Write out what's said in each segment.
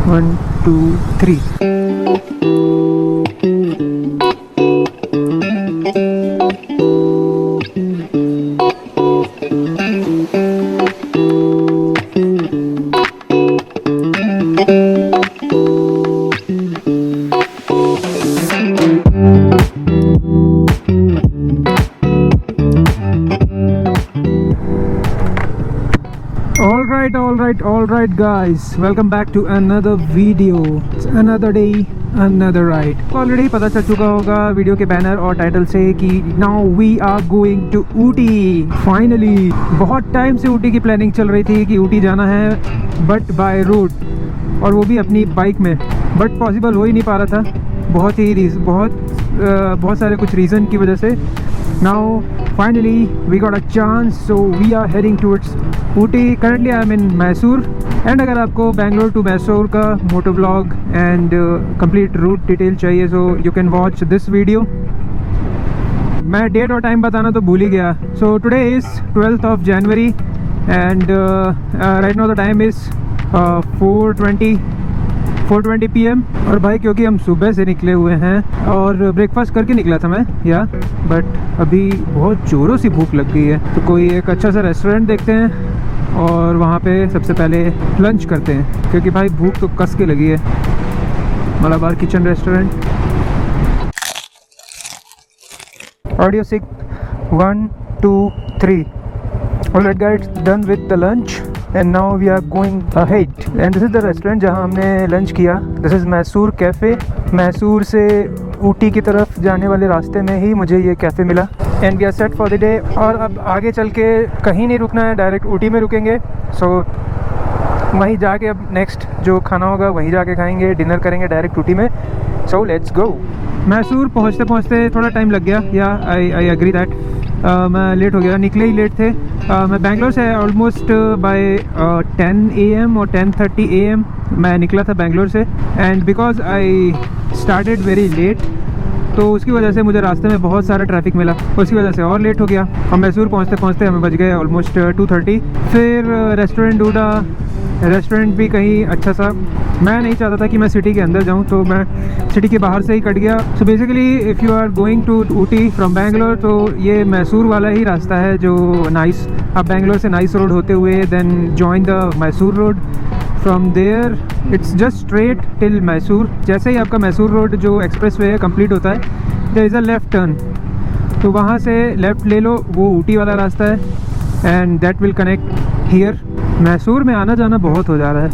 1 2 3। All right guys, welcome back to another video. It's another day, another ride. Already पता चल चुका होगा video के बैनर और टाइटल से कि now we are going to Ooty finally. बहुत टाइम से ऊटी की प्लानिंग चल रही थी कि ऊटी जाना है, बट बाय रोड, और वो भी अपनी बाइक में, बट पॉसिबल हो ही नहीं पा रहा था। बहुत सारे कुछ रीज़न की वजह से now finally we got a chance, so we are heading towards Ooty. Currently I am in Mysore, and अगर आपको बेंगलोर टू मैसूर का moto vlog and complete route detail चाहिए so you can watch this video. मैं डेट और time बताना तो भूल ही गया। So today is 12th of January and right now the time is 4:20 PM। और भाई क्योंकि हम सुबह से निकले हुए हैं और ब्रेकफास्ट करके निकला था मैं बट अभी बहुत ज़ोरों सी भूख लग गई है, तो कोई एक अच्छा सा रेस्टोरेंट देखते हैं और वहाँ पे सबसे पहले लंच करते हैं, क्योंकि भाई भूख तो कस के लगी है। Malabar kitchen restaurant. Audio sick 1 2 3। Alright guys, done with the lunch and now we are going ahead and this is the restaurant जहाँ हमने लंच किया। this is Mysore cafe. Mysore से ऊटी की तरफ जाने वाले रास्ते में ही मुझे ये कैफ़े मिला and we are set for the day। और अब आगे चल के कहीं नहीं रुकना है, डायरेक्ट ऊटी में रुकेंगे। सो वहीं जाके अब नेक्स्ट जो खाना होगा वहीं जाके खाएंगे, डिनर करेंगे डायरेक्ट ऊटी में। So let's go. मैसूर पहुँचते पहुँचते थोड़ा टाइम लग गया, या आई एग्री दैट। मैं लेट हो गया, निकले ही लेट थे। मैं बेंगलोर से ऑलमोस्ट बाय 10 AM और 10:30 AM मैं निकला था बेंगलोर से, and because I started very late तो उसकी वजह से मुझे रास्ते में बहुत सारा ट्रैफिक मिला, उसकी वजह से और लेट हो गया। और मैसूर पहुंचते पहुंचते हमें बज गए ऑलमोस्ट 2:30। फिर रेस्टोरेंट ढूंढा, रेस्टोरेंट भी कहीं अच्छा सा। मैं नहीं चाहता था कि मैं सिटी के अंदर जाऊं, तो मैं सिटी के बाहर से ही कट गया। So basically if you are going to Ooty from Bangalore तो ये मैसूर वाला ही रास्ता है जो नाइस। आप बेंगलोर से नाइस रोड होते हुए then join the Mysore road. From there it's just straight till Mysore. जैसे ही आपका मैसूर रोड जो एक्सप्रेस वे है कंप्लीट होता है, there is a left turn, तो वहाँ से लेफ़्ट ले लो, वो ऊटी वाला रास्ता है and that will connect here. Mysore में आना जाना बहुत हो जा रहा है।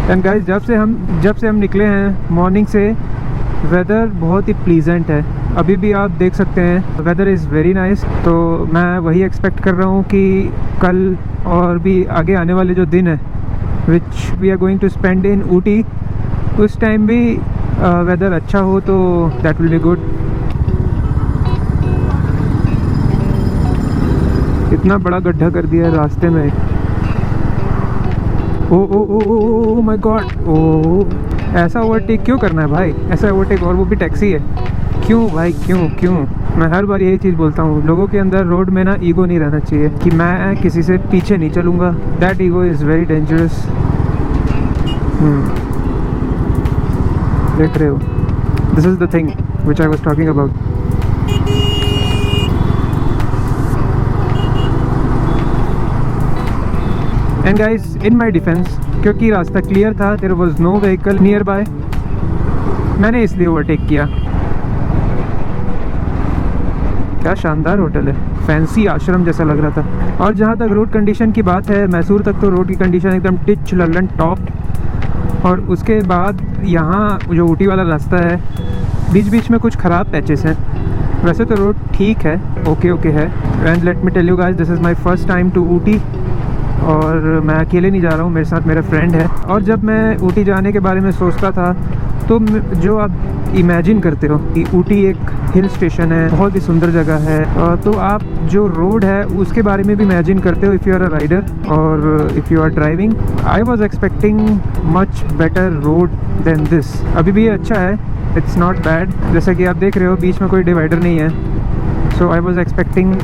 एंड गाइस, जब से हम निकले हैं मॉर्निंग से वेदर बहुत ही प्लीजेंट है। अभी भी आप देख सकते हैं वेदर इज़ वेरी नाइस। तो मैं वही एक्सपेक्ट कर रहा हूँ कि कल और भी आगे आने वाले जो दिन है which we are going to spend in Ooty, उस टाइम भी वेदर अच्छा हो तो दैट विल बी गुड। इतना बड़ा गड्ढा कर दिया है रास्ते में। ओ ओ ओ ओ माय गॉड, ओ ऐसा ओवरटेक क्यों करना है भाई, ऐसा ओवरटेक, और वो भी टैक्सी है। क्यों भाई, क्यों? मैं हर बार यही चीज़ बोलता हूँ, लोगों के अंदर रोड में ना ईगो नहीं रहना चाहिए कि मैं किसी से पीछे नहीं चलूँगा। That ego is very dangerous. देख रहे हो, this is the thing which I was talking about. And guys, in my defence, क्योंकि रास्ता क्लियर था, there was no vehicle nearby, मैंने इसलिए ओवरटेक किया। क्या शानदार होटल है, फैंसी आश्रम जैसा लग रहा था। और जहाँ तक रोड कंडीशन की बात है, मैसूर तक तो रोड की कंडीशन एकदम टिच लल्लन टॉप। और उसके बाद यहाँ जो ऊटी वाला रास्ता है, बीच बीच में कुछ ख़राब पैचेस हैं। वैसे तो रोड ठीक है, ओके है। And let me tell you guys, this is my first time to Ooty, और मैं अकेले नहीं जा रहा हूँ, मेरे साथ मेरा फ्रेंड है। और जब मैं ऊटी जाने के बारे में सोचता था तो जो आप इमेजिन करते हो कि ऊटी एक हिल स्टेशन है, बहुत ही सुंदर जगह है, तो आप जो रोड है उसके बारे में भी इमेजिन करते हो if you are a rider और if you are driving. I was expecting much better road than this. अभी भी ये अच्छा है, इट्स नॉट बैड। जैसा कि आप देख रहे हो बीच में कोई डिवाइडर नहीं है, सो आई वॉज एक्सपेक्टिंग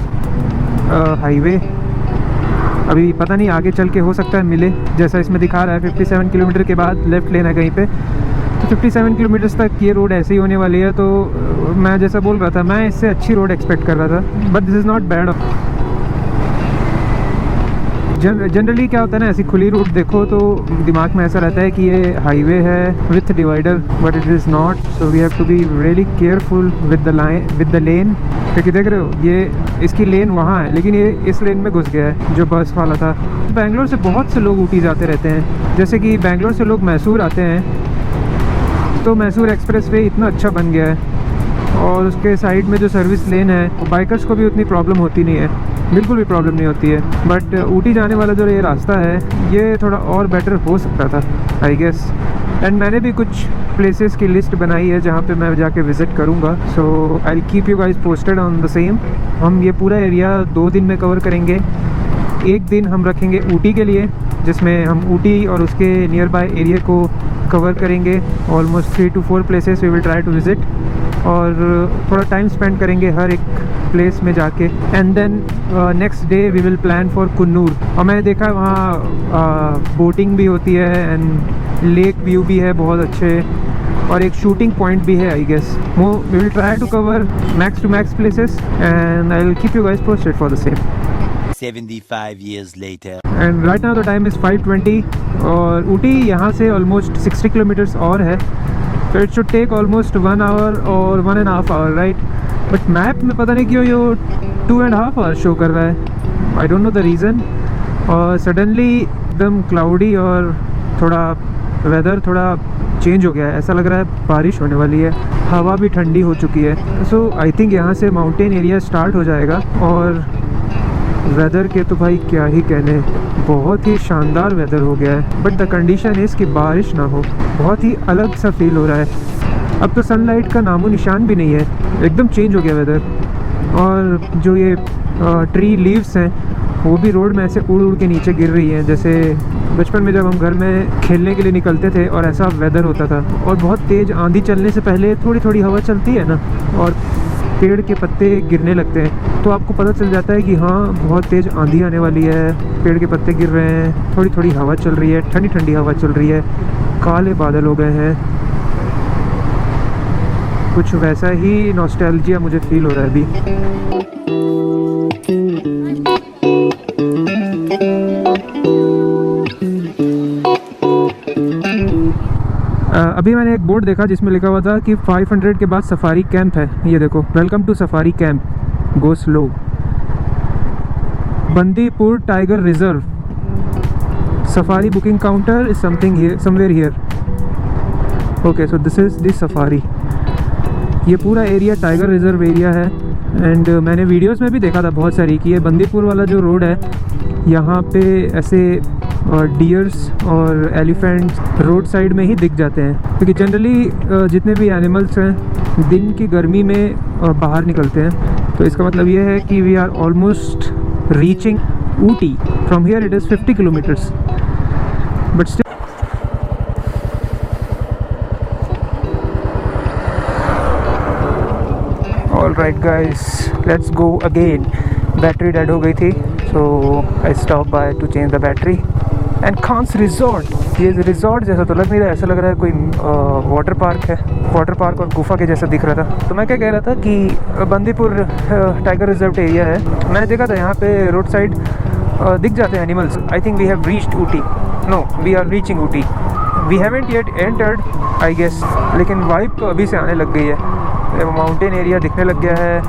हाईवे। अभी पता नहीं आगे चल के हो सकता है मिले, जैसा इसमें दिखा रहा है 57 किलोमीटर के बाद लेफ़्ट लेना है कहीं पे, तो 57 किलोमीटर्स तक ये रोड ऐसे ही होने वाली है। तो मैं जैसा बोल रहा था, मैं इससे अच्छी रोड एक्सपेक्ट कर रहा था, but this is not bad. Generally क्या होता है ना, ऐसी खुली रोड देखो तो दिमाग में ऐसा रहता है कि ये हाईवे है with divider, but it is not. So we have to be really careful with the lane, क्योंकि देख रहे हो ये इसकी लेन वहाँ है लेकिन ये इस लेन में घुस गया है जो बस वाला था। बेंगलोर से बहुत से लोग ऊटी जाते रहते हैं, जैसे कि बेंगलोर से लोग मैसूर आते हैं, तो मैसूर एक्सप्रेस वे इतना अच्छा बन गया है और उसके साइड में जो सर्विस लेन है, बाइकर्स को भी उतनी प्रॉब्लम होती नहीं है, बिल्कुल भी प्रॉब्लम नहीं होती है। बट ऊटी जाने वाला जो ये रास्ता है ये थोड़ा और बेटर हो सकता था आई गेस। एंड मैंने भी कुछ प्लेसेस की लिस्ट बनाई है जहाँ पे मैं जाके विज़िट करूँगा, so I will keep you guys posted on the same. हम ये पूरा एरिया 2 दिन में कवर करेंगे। एक दिन हम रखेंगे ऊटी के लिए, जिसमें हम ऊटी और उसके नियर बाय एरिया को कवर करेंगे। Almost 3 to 4 places we will try to visit, और थोड़ा टाइम स्पेंड करेंगे हर एक प्लेस में जाके। And then next day we will plan for Coonoor. और मैंने देखा वहाँ बोटिंग भी होती है एंड लेक व्यू भी है बहुत अच्छे, और एक शूटिंग पॉइंट भी है I guess. We will try to cover max to max places and I will keep you guys posted for the same. 75 years later. And right now the time is 5:20 और ऊटी यहाँ से almost 60 kilometres और है, तो it should take almost 1 hour और 1.5 hour right. But map में पता नहीं क्यों ये 2.5 hours शो कर रहा है, I don't know the reason. और सडनली एकदम क्लाउडी और थोड़ा वेदर थोड़ा चेंज हो गया है, ऐसा लग रहा है बारिश होने वाली है, हवा भी ठंडी हो चुकी है। सो आई थिंक यहाँ से माउंटेन एरिया स्टार्ट हो जाएगा। और वेदर के तो भाई क्या ही कहने, बहुत ही शानदार वेदर हो गया है। बट द कंडीशन इज़ कि बारिश ना हो, बहुत ही अलग सा फील हो रहा है। अब तो सनलाइट का नामो निशान भी नहीं है, एकदम चेंज हो गया वेदर। और जो ये ट्री लीव्स हैं वो भी रोड में ऐसे उड़ उड़ के नीचे गिर रही हैं, जैसे बचपन में जब हम घर में खेलने के लिए निकलते थे और ऐसा वेदर होता था। और बहुत तेज़ आंधी चलने से पहले थोड़ी थोड़ी हवा चलती है ना, और पेड़ के पत्ते गिरने लगते हैं, तो आपको पता चल जाता है कि हाँ बहुत तेज़ आंधी आने वाली है, पेड़ के पत्ते गिर रहे हैं, थोड़ी थोड़ी हवा चल रही है, ठंडी ठंडी हवा चल रही है, काले बादल हो गए हैं। कुछ वैसा ही नॉस्टैल्जिया मुझे फील हो रहा है अभी। अभी मैंने एक बोर्ड देखा जिसमें लिखा हुआ था कि 500 के बाद सफारी कैंप है। ये देखो, welcome to safari camp, go slow, Bandipur tiger reserve, safari booking counter is somewhere here. Okay, so this is the safari. ये पूरा एरिया टाइगर रिजर्व एरिया है। एंड मैंने वीडियोस में भी देखा था बहुत सारी कि ये बंदीपुर वाला जो रोड है, यहाँ पे ऐसे डियर्स और एलिफेंट्स रोड साइड में ही दिख जाते हैं, क्योंकि जनरली जितने भी एनिमल्स हैं दिन की गर्मी में बाहर निकलते हैं। तो इसका मतलब ये है कि we are almost reaching Ooty. From here it is 50 kilometres, but still all right guys, let's go again. Battery dead हो गई थी, so I stop by to change the battery. And Khan's resort, ये रिजॉर्ट जैसा तो लग नहीं रहा, ऐसा लग रहा है कोई वाटर पार्क है, वाटर पार्क और गुफा के जैसा दिख रहा था। तो मैं क्या कह रहा था कि बंदीपुर टाइगर रिजर्व एरिया है। मैंने देखा था यहाँ पे रोड साइड दिख जाते हैं animals. I think we have reached Ooty, no we are reaching Ooty, we haven't yet entered I guess, लेकिन वाइब तो अभी से आने लग गई है। माउंटेन एरिया दिखने लग गया है,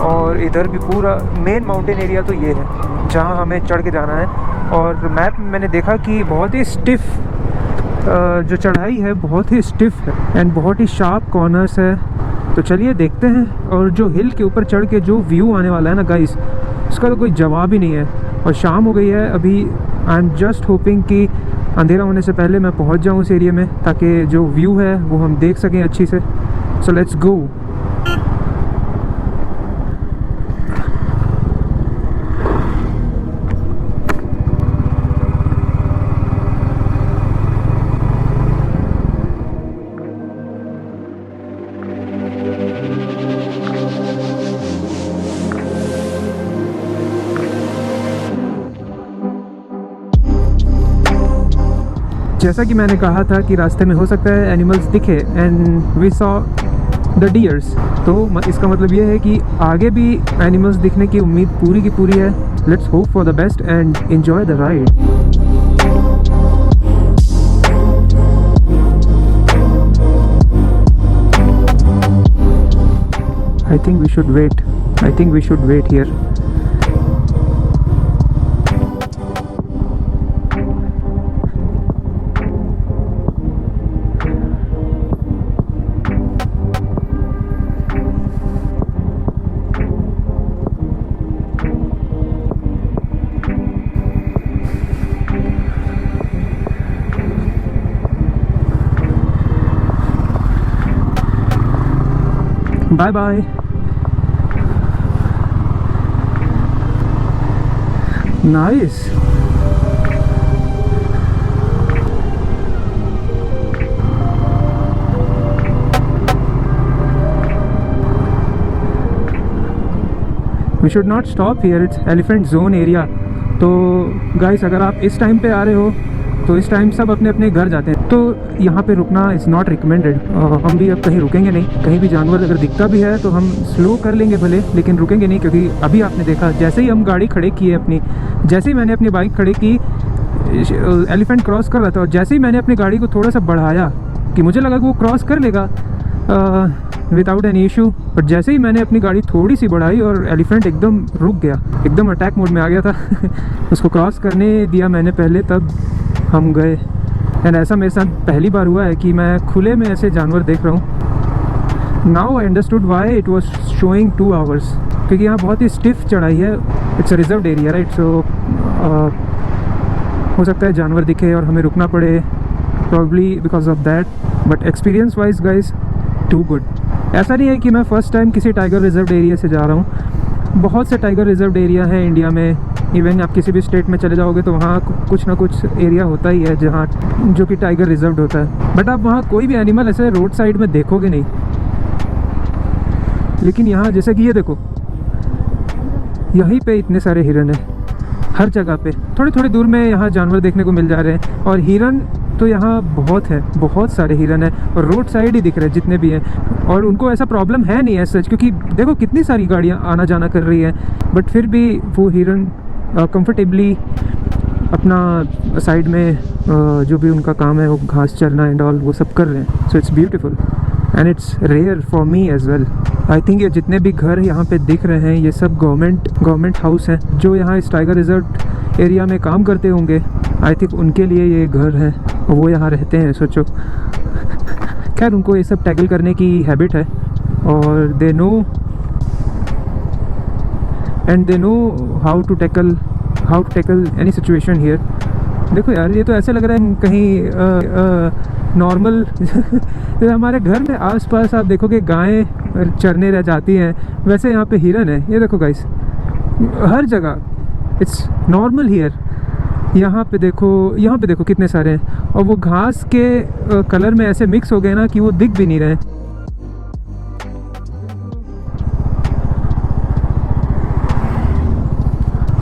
और इधर भी पूरा मेन माउंटेन एरिया तो ये है जहाँ हमें चढ़ के जाना है। और मैप में मैंने देखा कि बहुत ही स्टिफ जो चढ़ाई है, बहुत ही स्टिफ है एंड बहुत ही शार्प कॉर्नर्स है। तो चलिए देखते हैं। और जो हिल के ऊपर चढ़ के जो व्यू आने वाला है ना गाइस, उसका तो कोई जवाब ही नहीं है। और शाम हो गई है अभी। आई एम जस्ट होपिंग कि अंधेरा होने से पहले मैं पहुंच जाऊं उस एरिया में, ताकि जो व्यू है वो हम देख सकें अच्छी से। So let's go. जैसा कि मैंने कहा था कि रास्ते में हो सकता है एनिमल्स दिखे, and we saw the deers. तो इसका मतलब ये है कि आगे भी एनिमल्स दिखने की उम्मीद पूरी की पूरी है। Let's hope for the best and enjoy the ride. I think we should wait. I think we should wait here. Bye bye. Nice. We should not stop here. It's elephant zone area. तो guys, अगर आप इस time पे आ रहे हो तो इस time सब अपने अपने घर जाते हैं, तो यहाँ पे रुकना इज़ नॉट रिकमेंडेड। हम भी अब कहीं रुकेंगे नहीं। कहीं भी जानवर अगर दिखता भी है तो हम स्लो कर लेंगे भले, लेकिन रुकेंगे नहीं, क्योंकि अभी आपने देखा जैसे ही हम गाड़ी खड़े की है अपनी, जैसे ही मैंने अपनी बाइक खड़े की, एलिफेंट क्रॉस कर रहा था, और जैसे ही मैंने अपनी गाड़ी को थोड़ा सा बढ़ाया कि मुझे लगा कि वो क्रॉस कर लेगा विदाउट एनी इशू, बट जैसे ही मैंने अपनी गाड़ी थोड़ी सी बढ़ाई और एलिफेंट एकदम रुक गया, एकदम अटैक मोड में आ गया था। उसको क्रॉस करने दिया मैंने पहले, तब हम गए। एंड ऐसा मेरे साथ पहली बार हुआ है कि मैं खुले में ऐसे जानवर देख रहा हूँ। Now I understood why it was showing 2 hours, क्योंकि यहाँ बहुत ही स्टिफ चढ़ाई है। It's a reserved area, right? So हो सकता है जानवर दिखे और हमें रुकना पड़े, probably because of that. But experience wise guys too good. ऐसा नहीं है कि मैं फ़र्स्ट टाइम किसी टाइगर रिजर्व्ड एरिया से जा रहा हूँ। बहुत से टाइगर रिजर्व्ड एरिया हैं इंडिया में। इवन आप किसी भी स्टेट में चले जाओगे तो वहाँ कुछ ना कुछ एरिया होता ही है जहाँ जो कि टाइगर रिजर्व्ड होता है, बट आप वहाँ कोई भी एनिमल ऐसे रोड साइड में देखोगे नहीं। लेकिन यहाँ जैसे कि ये देखो, यहीं पे इतने सारे हिरन हैं हर जगह पे। थोड़ी थोड़ी दूर में यहाँ जानवर देखने को मिल जा रहे हैं, और हिरन तो यहाँ बहुत है, बहुत सारे हिरन हैं, और रोड साइड ही दिख रहे हैं जितने भी हैं। और उनको ऐसा प्रॉब्लम है नहीं है सच, क्योंकि देखो कितनी सारी गाड़ियाँ आना जाना कर रही हैं, बट फिर भी वो हिरन कंफर्टेबली अपना साइड में जो भी उनका काम है वो घास चरना एंड ऑल वो सब कर रहे हैं। So it's beautiful and it's rare for me as well. I think ये जितने भी घर यहाँ पे दिख रहे हैं ये सब गवर्नमेंट हाउस हैं, जो यहाँ इस टाइगर रिजर्व एरिया में काम करते होंगे। आई थिंक उनके लिए ये घर है, वो यहाँ रहते हैं। सोचो, खैर उनको ये सब टैकल करने की हैबिट है, और they know how to tackle any situation here. देखो यार, ये तो ऐसे लग रहा है कहीं नॉर्मल हमारे घर में आसपास आप देखोगे गायें चरने रह जाती हैं, वैसे यहाँ पे हिरन है। ये देखो गाइस, हर जगह इट्स नॉर्मल हियर। यहाँ पे देखो कितने सारे हैं, और वो घास के कलर में ऐसे मिक्स हो गए ना कि वो दिख भी नहीं रहे।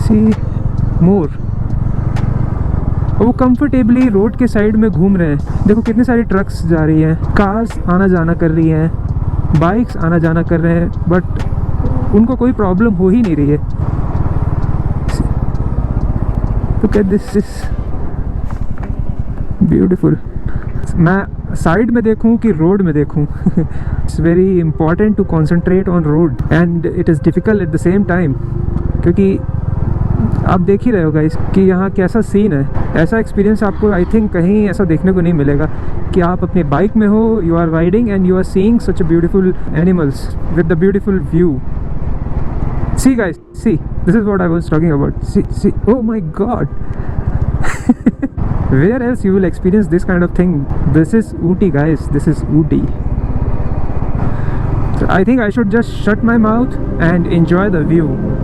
सी मोर, वो कंफर्टेबली रोड के साइड में घूम रहे हैं। देखो कितनी सारी ट्रक्स जा रही हैं, कार्स आना जाना कर रही हैं, बाइक्स आना जाना कर रहे हैं, बट उनको कोई प्रॉब्लम हो ही नहीं रही है। Look at this, is beautiful. मैं साइड में देखूं कि रोड में देखूं, it's very important to concentrate on road and it is difficult at the same time, क्योंकि आप देख ही रहे हो गाइस कि यहाँ कैसा सीन है। ऐसा एक्सपीरियंस आपको आई थिंक कहीं ऐसा देखने को नहीं मिलेगा कि आप अपने बाइक में हो, you are riding and you are seeing such a beautiful animals with the beautiful view. See guys, see, this is what I was talking about. See, oh my god. Where else you will experience this kind of thing? This is Ooty, guys. This is Ooty. So I think I should just shut my mouth and enjoy the view.